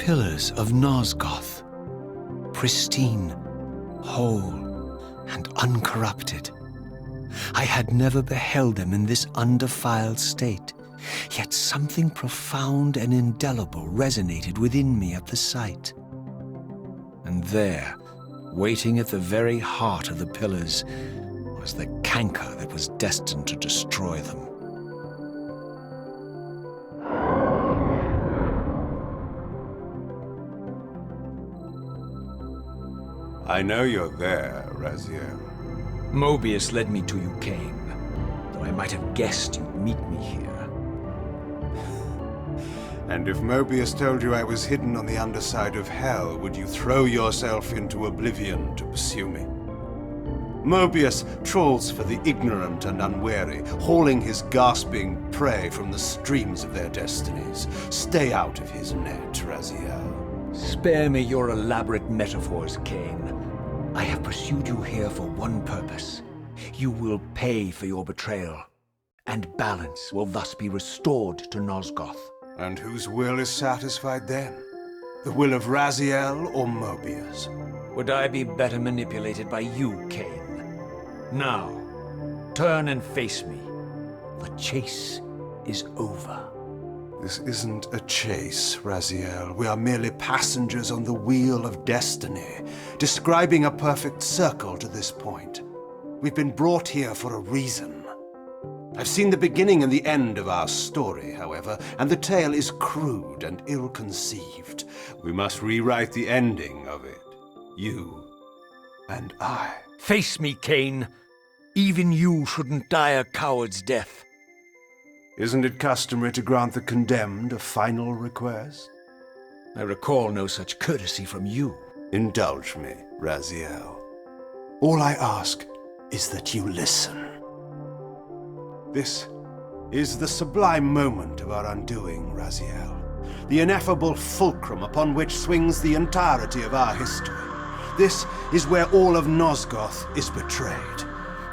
pillars of Nosgoth, pristine, whole, and uncorrupted. I had never beheld them in this undefiled state, yet something profound and indelible resonated within me at the sight. And there, waiting at the very heart of the pillars, was the canker that was destined to destroy them. I know you're there, Raziel. Mobius led me to you, Kain, though I might have guessed you'd meet me here. And if Mobius told you I was hidden on the underside of hell, would you throw yourself into oblivion to pursue me? Mobius trawls for the ignorant and unwary, hauling his gasping prey from the streams of their destinies. Stay out of his net, Raziel. Spare me your elaborate metaphors, Kain. I have pursued you here for one purpose. You will pay for your betrayal, and balance will thus be restored to Nosgoth. And whose will is satisfied then? The will of Raziel or Mobius? Would I be better manipulated by you, Kain? Now, turn and face me. The chase is over. This isn't a chase, Raziel. We are merely passengers on the wheel of destiny, describing a perfect circle to this point. We've been brought here for a reason. I've seen the beginning and the end of our story, however, and the tale is crude and ill-conceived. We must rewrite the ending of it. You and I. Face me, Kain. Even you shouldn't die a coward's death. Isn't it customary to grant the condemned a final request? I recall no such courtesy from you. Indulge me, Raziel. All I ask is that you listen. This is the sublime moment of our undoing, Raziel. The ineffable fulcrum upon which swings the entirety of our history. This is where all of Nosgoth is betrayed.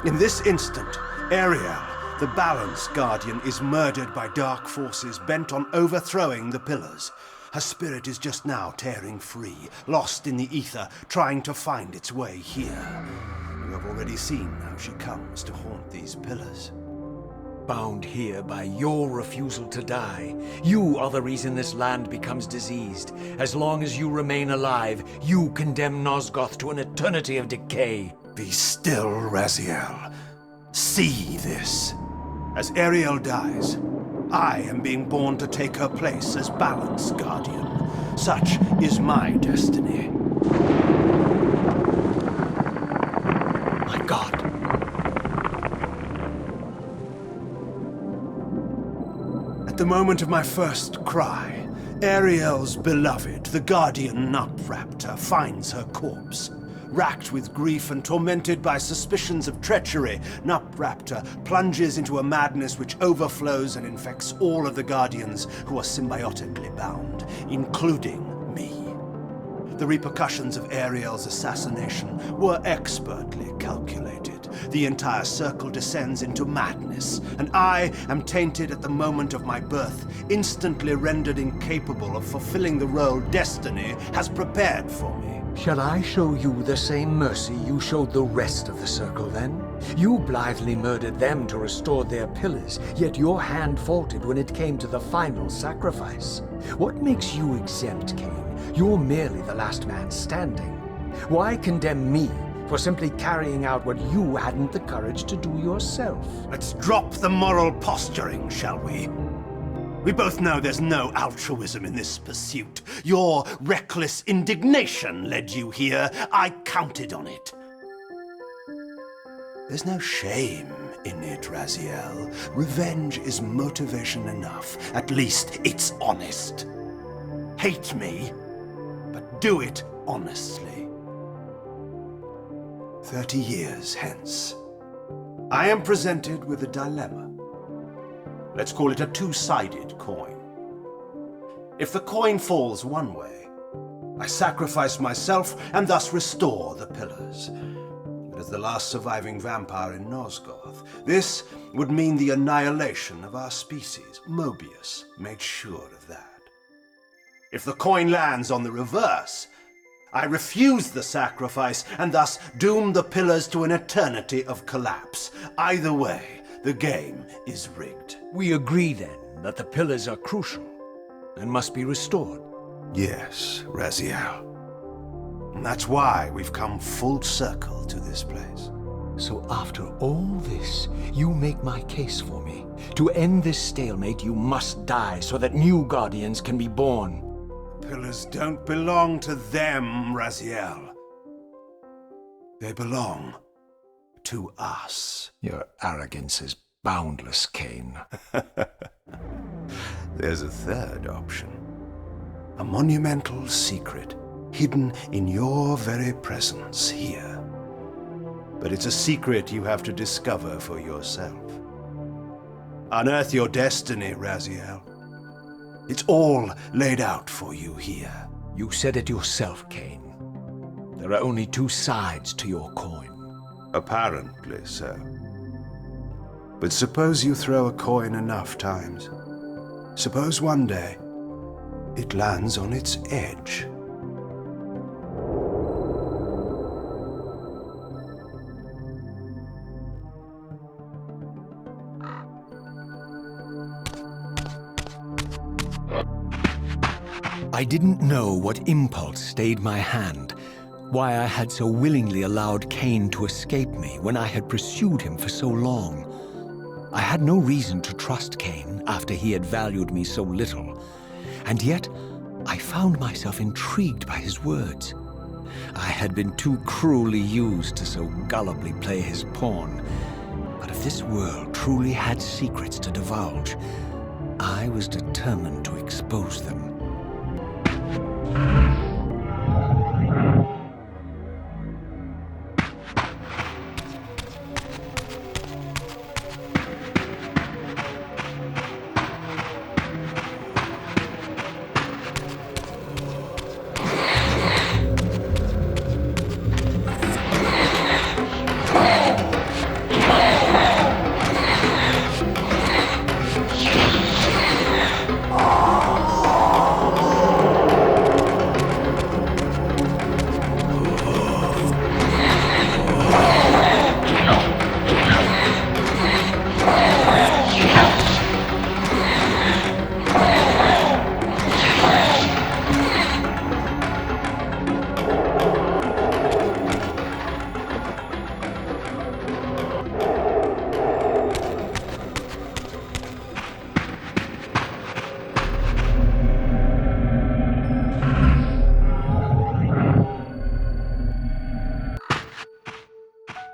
In this instant, Ariel, the Balance Guardian, is murdered by dark forces bent on overthrowing the pillars. Her spirit is just now tearing free, lost in the ether, trying to find its way here. You have already seen how she comes to haunt these pillars. Bound here by your refusal to die. You are the reason this land becomes diseased. As long as you remain alive, you condemn Nosgoth to an eternity of decay. Be still, Raziel. See this. As Ariel dies, I am being born to take her place as Balance Guardian. Such is my destiny. My God. At the moment of my first cry, Ariel's beloved, the Guardian Nupraptor, finds her corpse. Racked with grief and tormented by suspicions of treachery, Nupraptor plunges into a madness which overflows and infects all of the Guardians who are symbiotically bound, including me. The repercussions of Ariel's assassination were expertly calculated. The entire circle descends into madness, and I am tainted at the moment of my birth, instantly rendered incapable of fulfilling the role destiny has prepared for me. Shall I show you the same mercy you showed the rest of the circle, then? You blithely murdered them to restore their pillars, yet your hand faltered when it came to the final sacrifice. What makes you exempt, Kain? You're merely the last man standing. Why condemn me for simply carrying out what you hadn't the courage to do yourself? Let's drop the moral posturing, shall we? We both know there's no altruism in this pursuit. Your reckless indignation led you here. I counted on it. There's no shame in it, Raziel. Revenge is motivation enough. At least it's honest. Hate me, but do it honestly. 30 years hence, I am presented with a dilemma. Let's call it a two-sided coin. If the coin falls one way, I sacrifice myself and thus restore the pillars. But as the last surviving vampire in Nosgoth, this would mean the annihilation of our species. Mobius made sure of that. If the coin lands on the reverse, I refuse the sacrifice and thus doom the pillars to an eternity of collapse. Either way, the game is rigged. We agree then that the pillars are crucial and must be restored. Yes, Raziel. And that's why we've come full circle to this place. So after all this, you make my case for me. To end this stalemate, you must die so that new Guardians can be born. Pillars don't belong to them, Raziel. They belong to us. Your arrogance is boundless, Kain. There's a third option. A monumental secret, hidden in your very presence here. But it's a secret you have to discover for yourself. Unearth your destiny, Raziel. It's all laid out for you here. You said it yourself, Kain. There are only two sides to your coin. Apparently so. But suppose you throw a coin enough times. Suppose one day it lands on its edge. I didn't know what impulse stayed my hand, why I had so willingly allowed Kain to escape me when I had pursued him for so long. I had no reason to trust Kain after he had valued me so little, and yet I found myself intrigued by his words. I had been too cruelly used to so gullibly play his pawn, but if this world truly had secrets to divulge, I was determined to expose them.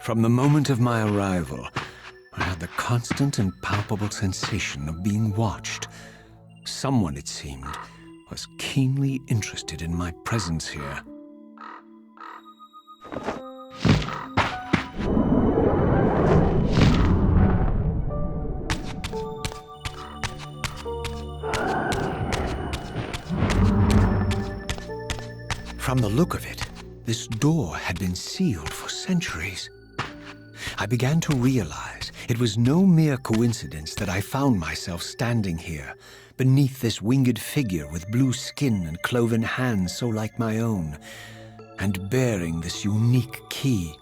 From the moment of my arrival, I had the constant and palpable sensation of being watched. Someone, it seemed, was keenly interested in my presence here. From the look of it, this door had been sealed for centuries. I began to realize it was no mere coincidence that I found myself standing here, beneath this winged figure with blue skin and cloven hands so like my own, and bearing this unique key.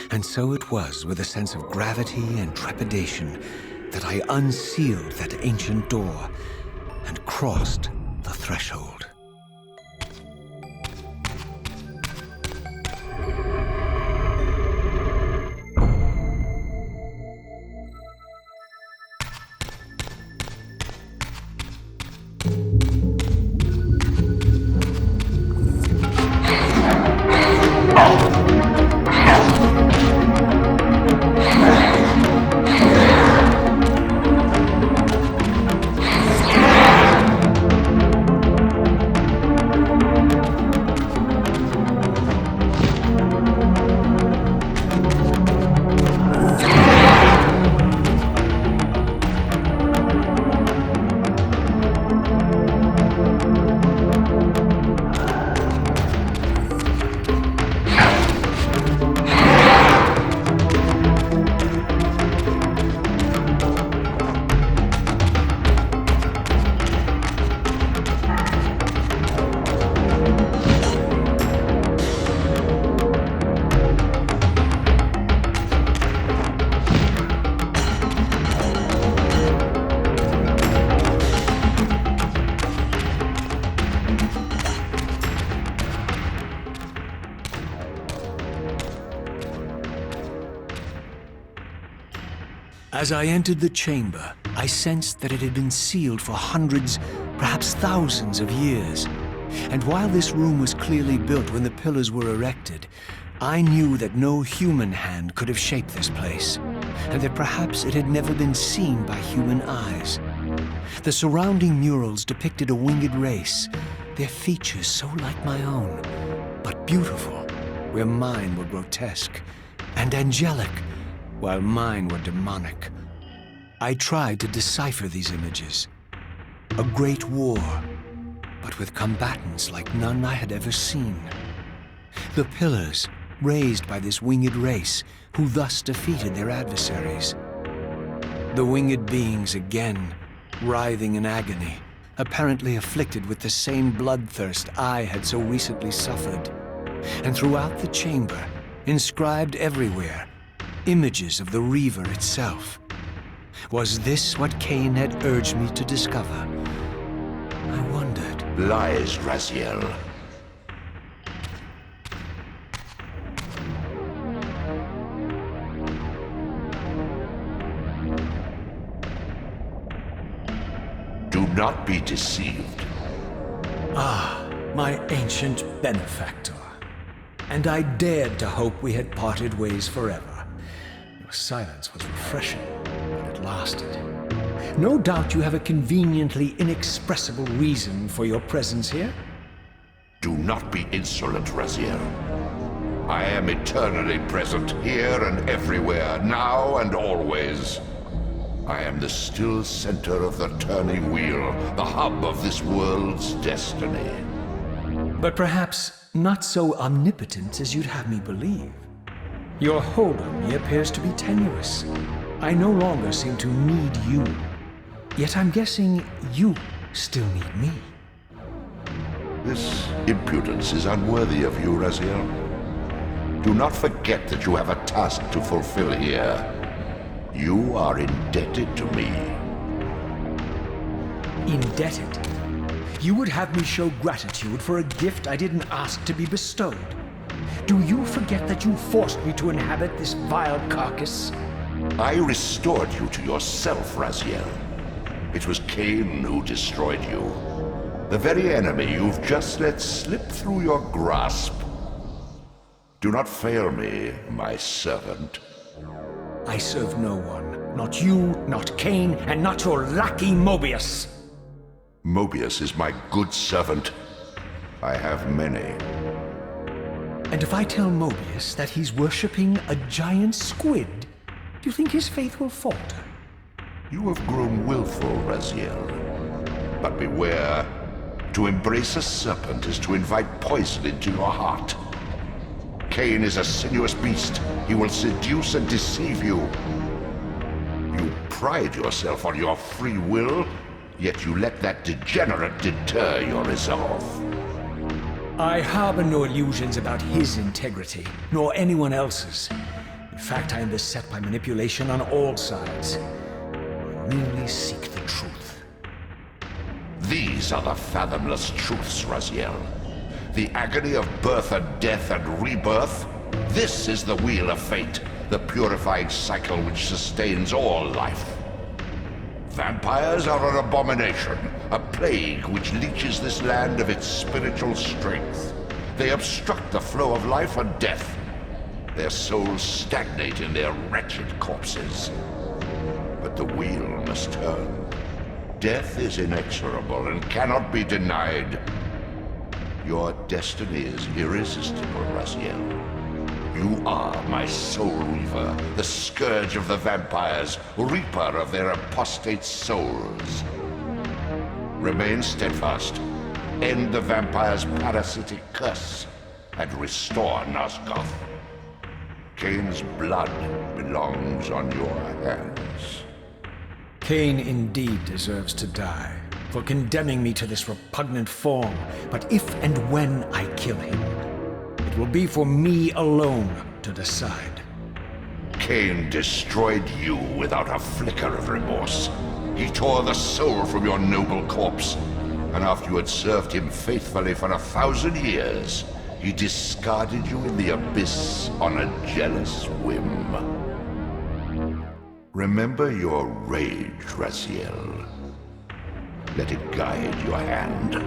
And so it was with a sense of gravity and trepidation that I unsealed that ancient door and crossed the threshold. As I entered the chamber, I sensed that it had been sealed for hundreds, perhaps thousands of years. And while this room was clearly built when the pillars were erected, I knew that no human hand could have shaped this place, and that perhaps it had never been seen by human eyes. The surrounding murals depicted a winged race, their features so like my own, but beautiful, where mine were grotesque, and angelic, while mine were demonic. I tried to decipher these images. A great war, but with combatants like none I had ever seen. The pillars, raised by this winged race, who thus defeated their adversaries. The winged beings again, writhing in agony, apparently afflicted with the same bloodthirst I had so recently suffered. And throughout the chamber, inscribed everywhere, images of the Reaver itself. Was this what Kain had urged me to discover? I wondered. Lies, Raziel. Do not be deceived. Ah, my ancient benefactor. And I dared to hope we had parted ways forever. Your silence was refreshing, but it lasted. No doubt you have a conveniently inexpressible reason for your presence here. Do not be insolent, Raziel. I am eternally present, here and everywhere, now and always. I am the still center of the turning wheel, the hub of this world's destiny. But perhaps not so omnipotent as you'd have me believe. Your hold on me appears to be tenuous. I no longer seem to need you. Yet I'm guessing you still need me. This impudence is unworthy of you, Raziel. Do not forget that you have a task to fulfill here. You are indebted to me. Indebted? You would have me show gratitude for a gift I didn't ask to be bestowed. Do you forget that you forced me to inhabit this vile carcass? I restored you to yourself, Raziel. It was Kain who destroyed you. The very enemy you've just let slip through your grasp. Do not fail me, my servant. I serve no one. Not you, not Kain, and not your lackey Mobius. Mobius is my good servant. I have many. And if I tell Mobius that he's worshipping a giant squid, do you think his faith will falter? You have grown willful, Raziel. But beware. To embrace a serpent is to invite poison into your heart. Kain is a sinuous beast. He will seduce and deceive you. You pride yourself on your free will, yet you let that degenerate deter your resolve. I harbor no illusions about his integrity, nor anyone else's. In fact, I am beset by manipulation on all sides. I merely seek the truth. These are the fathomless truths, Raziel. The agony of birth and death and rebirth. This is the wheel of fate, the purifying cycle which sustains all life. Vampires are an abomination, a plague which leeches this land of its spiritual strength. They obstruct the flow of life and death. Their souls stagnate in their wretched corpses. But the wheel must turn. Death is inexorable and cannot be denied. Your destiny is irresistible, Raziel. You are my soul reaver, the scourge of the vampires, reaper of their apostate souls. Remain steadfast, end the vampire's parasitic curse, and restore Nosgoth. Kain's blood belongs on your hands. Kain indeed deserves to die for condemning me to this repugnant form. But if and when I kill him, it will be for me alone to decide. Kain destroyed you without a flicker of remorse. He tore the soul from your noble corpse, and after you had served him faithfully for 1,000 years, he discarded you in the abyss on a jealous whim. Remember your rage, Raziel. Let it guide your hand.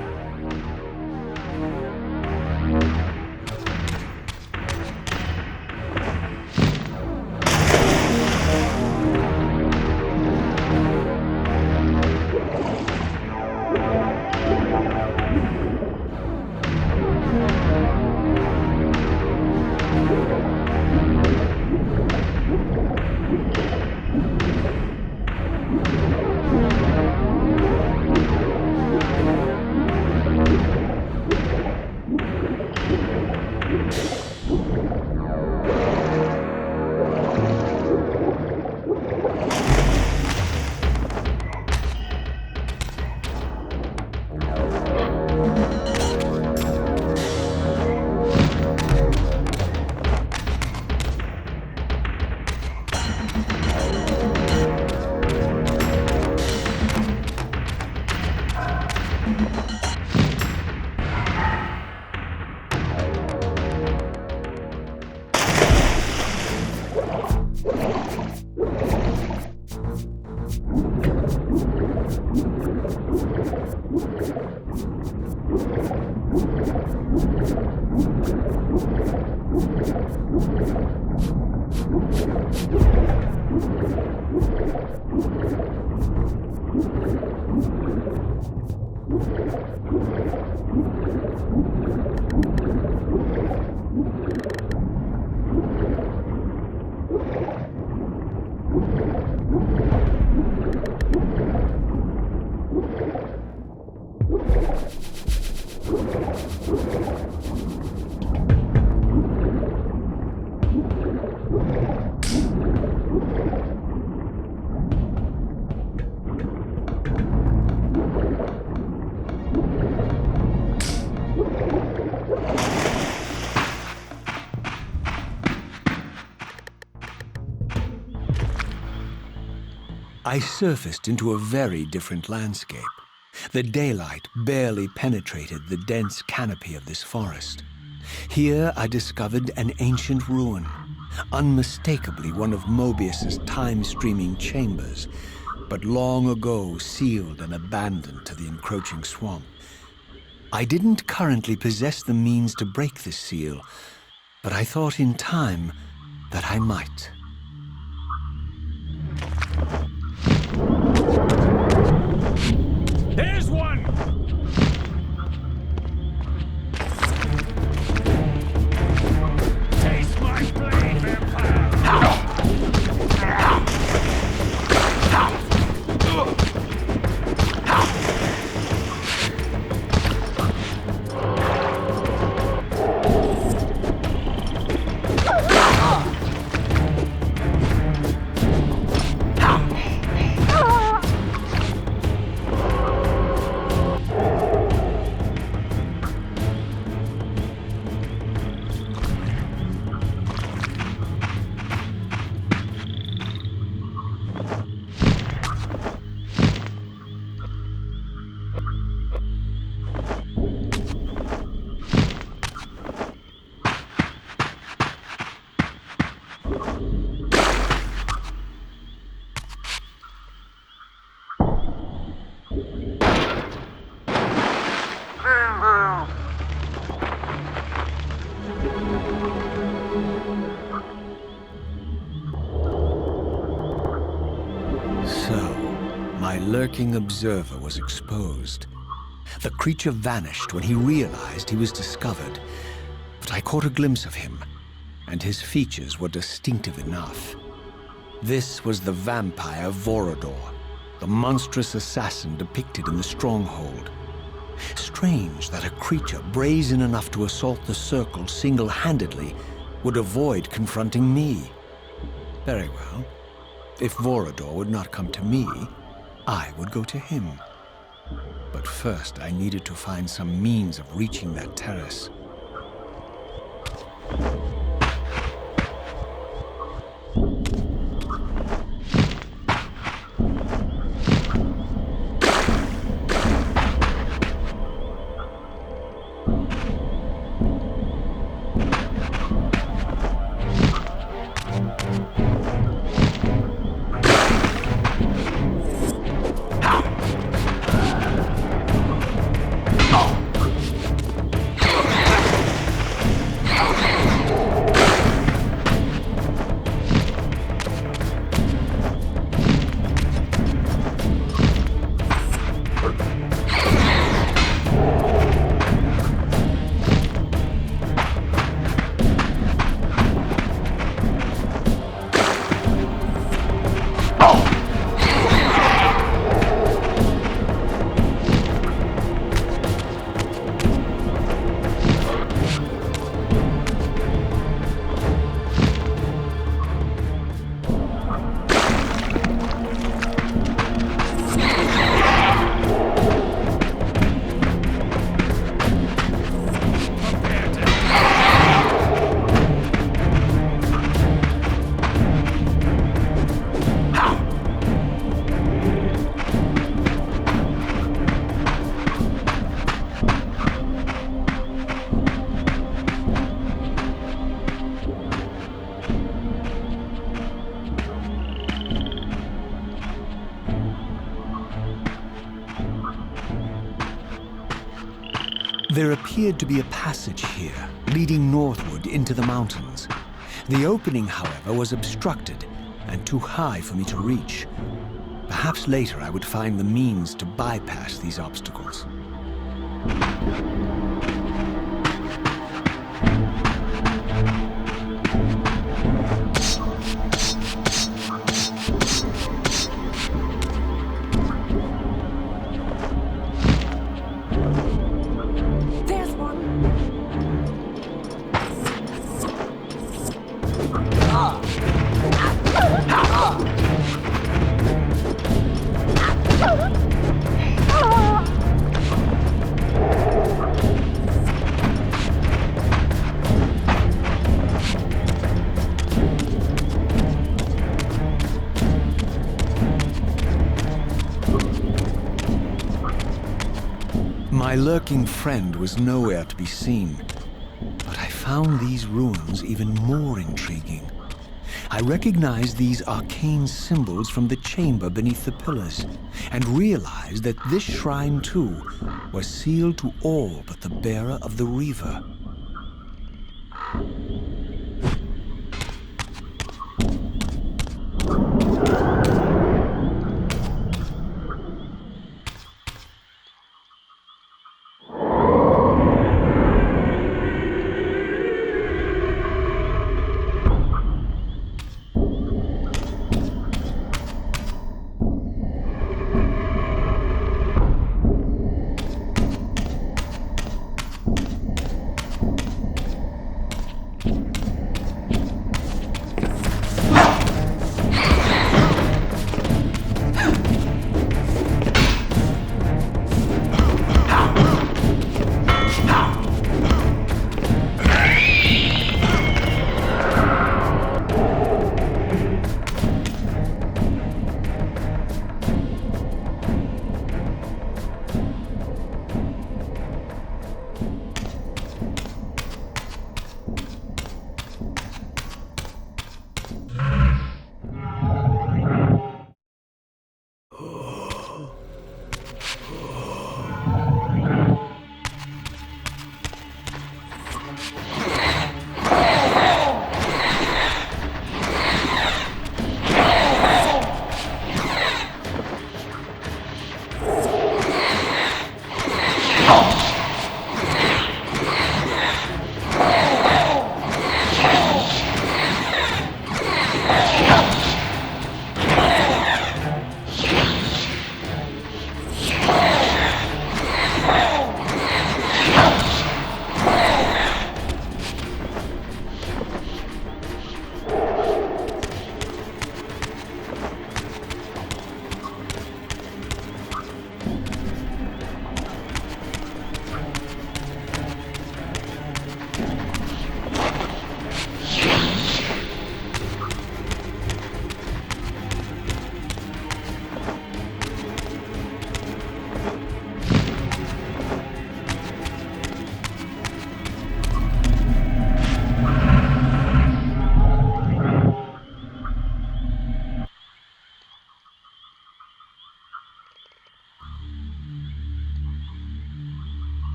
I surfaced into a very different landscape. The daylight barely penetrated the dense canopy of this forest. Here I discovered an ancient ruin, unmistakably one of Mobius's time-streaming chambers, but long ago sealed and abandoned to the encroaching swamp. I didn't currently possess the means to break this seal, but I thought in time that I might. There's one! Taste my blade, vampire! My lurking observer was exposed. The creature vanished when he realized he was discovered, but I caught a glimpse of him, and his features were distinctive enough. This was the vampire Vorador, the monstrous assassin depicted in the Stronghold. Strange that a creature brazen enough to assault the Circle single-handedly would avoid confronting me. Very well. If Vorador would not come to me, I would go to him. But first, I needed to find some means of reaching that terrace. There appeared to be a passage here, leading northward into the mountains. The opening, however, was obstructed and too high for me to reach. Perhaps later I would find the means to bypass these obstacles. There's one. My lurking friend was nowhere to be seen, but I found these ruins even more intriguing. I recognized these arcane symbols from the chamber beneath the pillars, and realized that this shrine, too, was sealed to all but the bearer of the Reaver.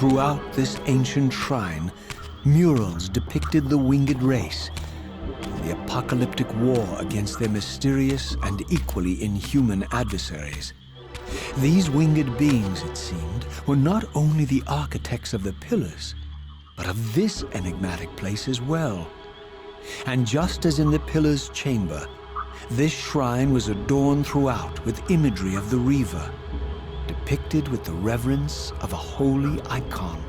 Throughout this ancient shrine, murals depicted the winged race, the apocalyptic war against their mysterious and equally inhuman adversaries. These winged beings, it seemed, were not only the architects of the pillars, but of this enigmatic place as well. And just as in the pillar's chamber, this shrine was adorned throughout with imagery of the Reaver, depicted with the reverence of a holy icon.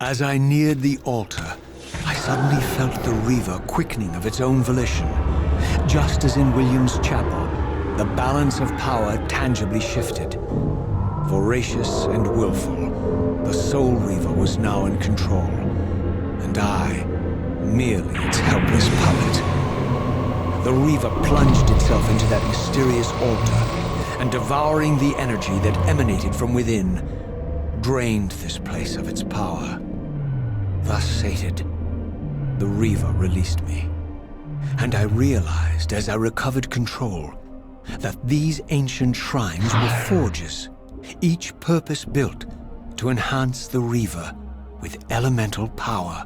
As I neared the altar, I suddenly felt the Reaver quickening of its own volition. Just as in William's chapel, the balance of power tangibly shifted. Voracious and willful, the Soul Reaver was now in control, and I, merely its helpless puppet. The Reaver plunged itself into that mysterious altar, and devouring the energy that emanated from within, drained this place of its power. Thus sated, the Reaver released me, and I realized as I recovered control that these ancient shrines were forges, each purpose-built to enhance the Reaver with elemental power.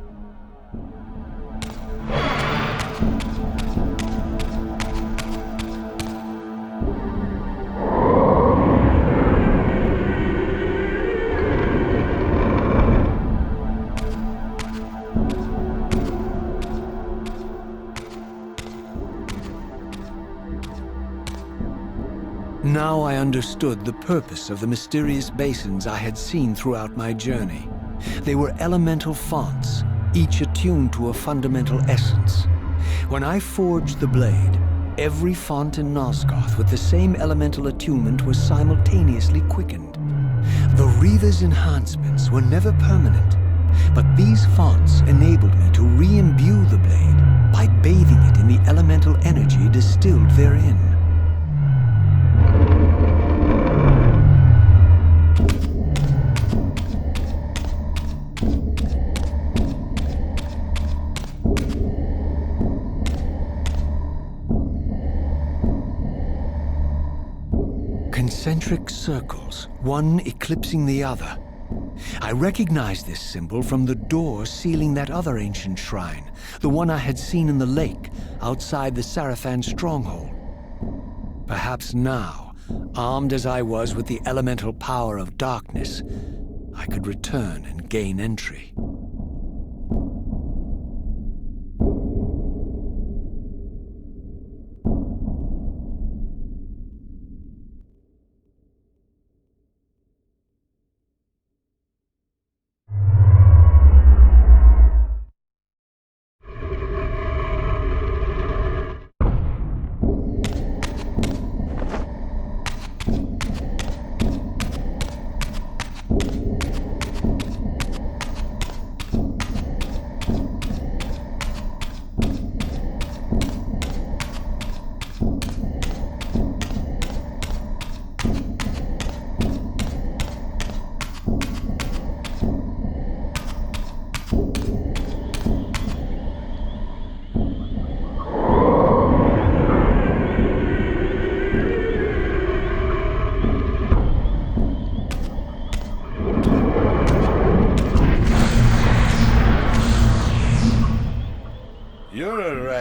Now I understood the purpose of the mysterious basins I had seen throughout my journey. They were elemental fonts, each attuned to a fundamental essence. When I forged the blade, every font in Nosgoth with the same elemental attunement was simultaneously quickened. The Reaver's enhancements were never permanent, but these fonts enabled me to re-imbue the blade by bathing it in the elemental energy distilled therein. Concentric circles, one eclipsing the other. I recognized this symbol from the door sealing that other ancient shrine, the one I had seen in the lake outside the Sarafan stronghold. Perhaps now, armed as I was with the elemental power of darkness, I could return and gain entry.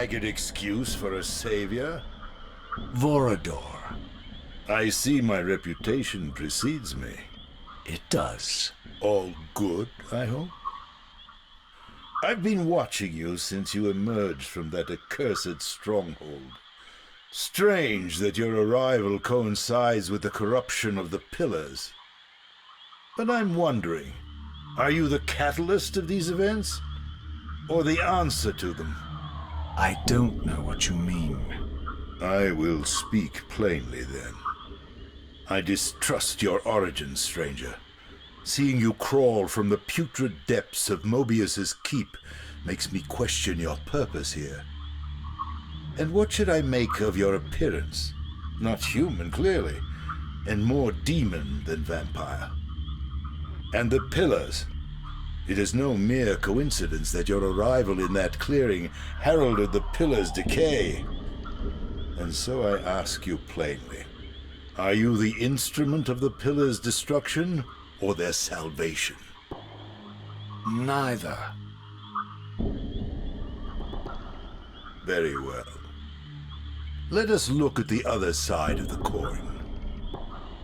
Ragged excuse for a savior? Vorador. I see my reputation precedes me. It does. All good, I hope? I've been watching you since you emerged from that accursed stronghold. Strange that your arrival coincides with the corruption of the Pillars. But I'm wondering, are you the catalyst of these events? Or the answer to them? I don't know what you mean. I will speak plainly, then. I distrust your origins, stranger. Seeing you crawl from the putrid depths of Mobius's keep makes me question your purpose here. And what should I make of your appearance? Not human, clearly, and more demon than vampire. And the Pillars. It is no mere coincidence that your arrival in that clearing heralded the Pillars' decay. And so I ask you plainly, are you the instrument of the Pillars' destruction or their salvation? Neither. Very well. Let us look at the other side of the coin.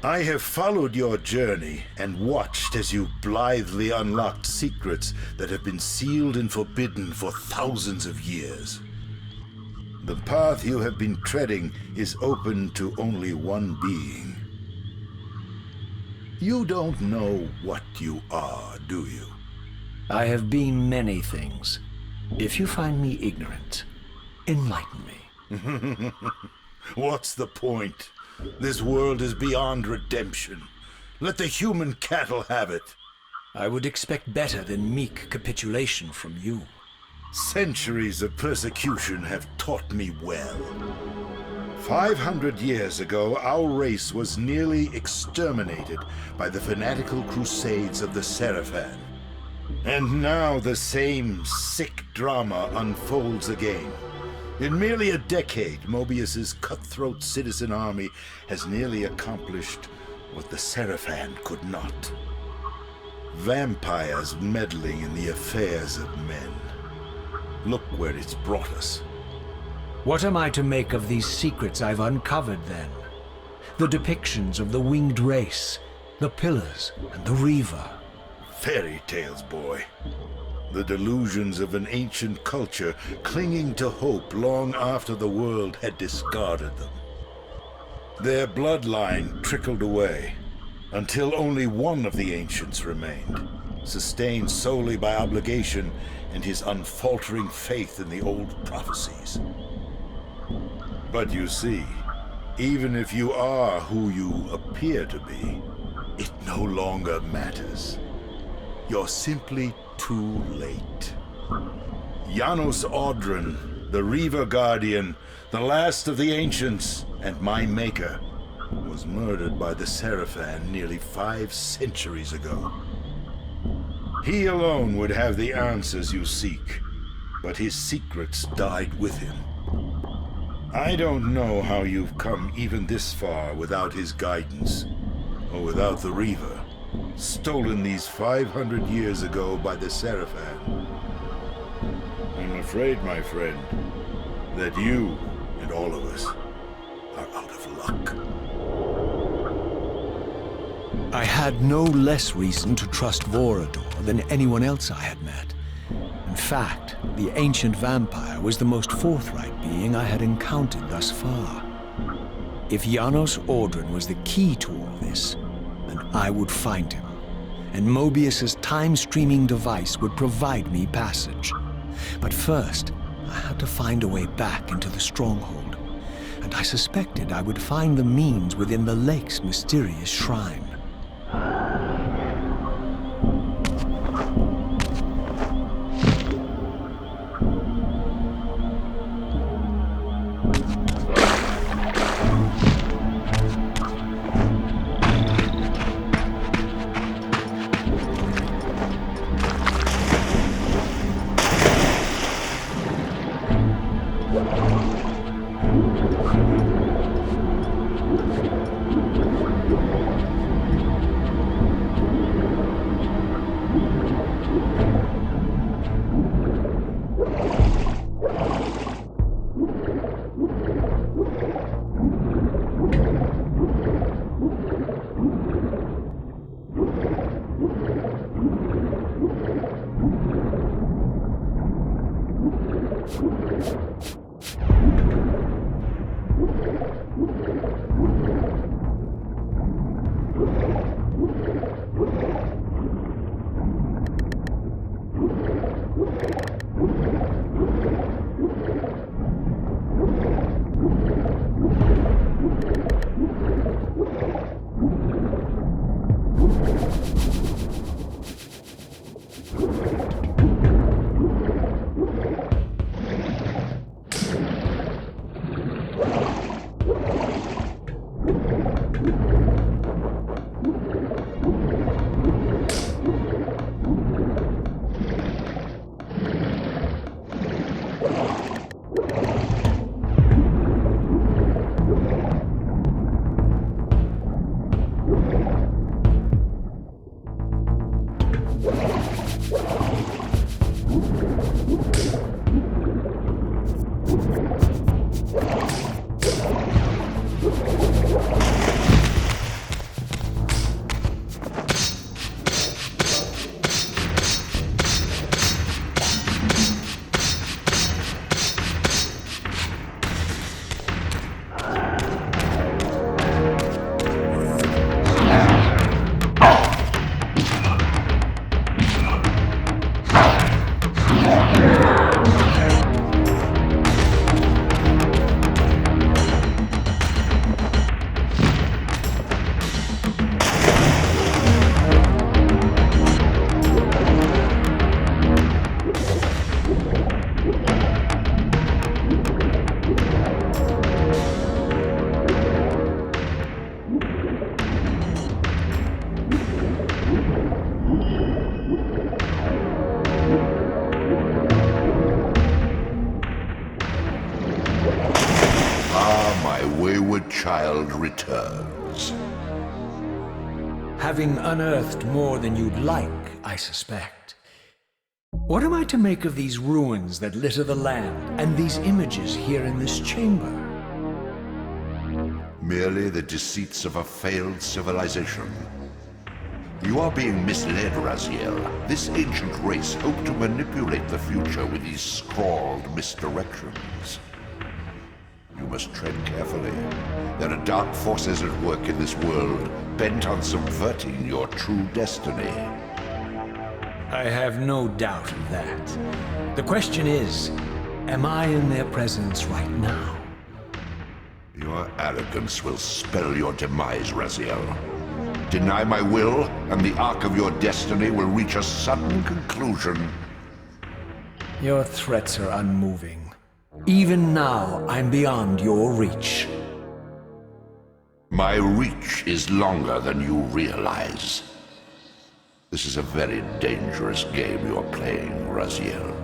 I have followed your journey and watched as you blithely unlocked secrets that have been sealed and forbidden for thousands of years. The path you have been treading is open to only one being. You don't know what you are, do you? I have been many things. If you find me ignorant, enlighten me. What's the point? This world is beyond redemption. Let the human cattle have it. I would expect better than meek capitulation from you. Centuries of persecution have taught me well. 500 years ago, our race was nearly exterminated by the fanatical crusades of the Seraphan. And now the same sick drama unfolds again. In merely a decade, Mobius's cutthroat citizen army has nearly accomplished what the Seraphan could not. Vampires meddling in the affairs of men. Look where it's brought us. What am I to make of these secrets I've uncovered, then? The depictions of the winged race, the pillars, and the Reaver. Fairy tales, boy. The delusions of an ancient culture clinging to hope long after the world had discarded them. Their bloodline trickled away, until only one of the ancients remained, sustained solely by obligation and his unfaltering faith in the old prophecies. But you see, even if you are who you appear to be, it no longer matters. You're simply too late. Janos Audron, the Reaver Guardian, the last of the ancients, and my maker, was murdered by the Seraphan nearly 5 centuries ago. He alone would have the answers you seek, but his secrets died with him. I don't know how you've come even this far without his guidance, or without the Reaver, stolen these 500 years ago by the Seraphan. I'm afraid, my friend, that you and all of us are out of luck. I had no less reason to trust Vorador than anyone else I had met. In fact, the ancient vampire was the most forthright being I had encountered thus far. If Janos Audron was the key to all this, then I would find him, and Mobius's time-streaming device would provide me passage. But first, I had to find a way back into the stronghold, and I suspected I would find the means within the lake's mysterious shrine. world returns. Having unearthed more than you'd like, I suspect. What am I to make of these ruins that litter the land, and these images here in this chamber? Merely the deceits of a failed civilization. You are being misled, Raziel. This ancient race hoped to manipulate the future with these scrawled misdirections. You must tread carefully. There are dark forces at work in this world, bent on subverting your true destiny. I have no doubt of that. The question is, am I in their presence right now? Your arrogance will spell your demise, Raziel. Deny my will, and the arc of your destiny will reach a sudden conclusion. Your threats are unmoving. Even now, I'm beyond your reach. My reach is longer than you realize. This is a very dangerous game you're playing, Raziel.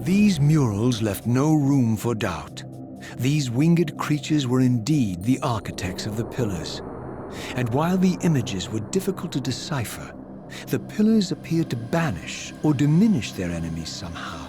These murals left no room for doubt. These winged creatures were indeed the architects of the pillars. And while the images were difficult to decipher, the pillars appeared to banish or diminish their enemies somehow.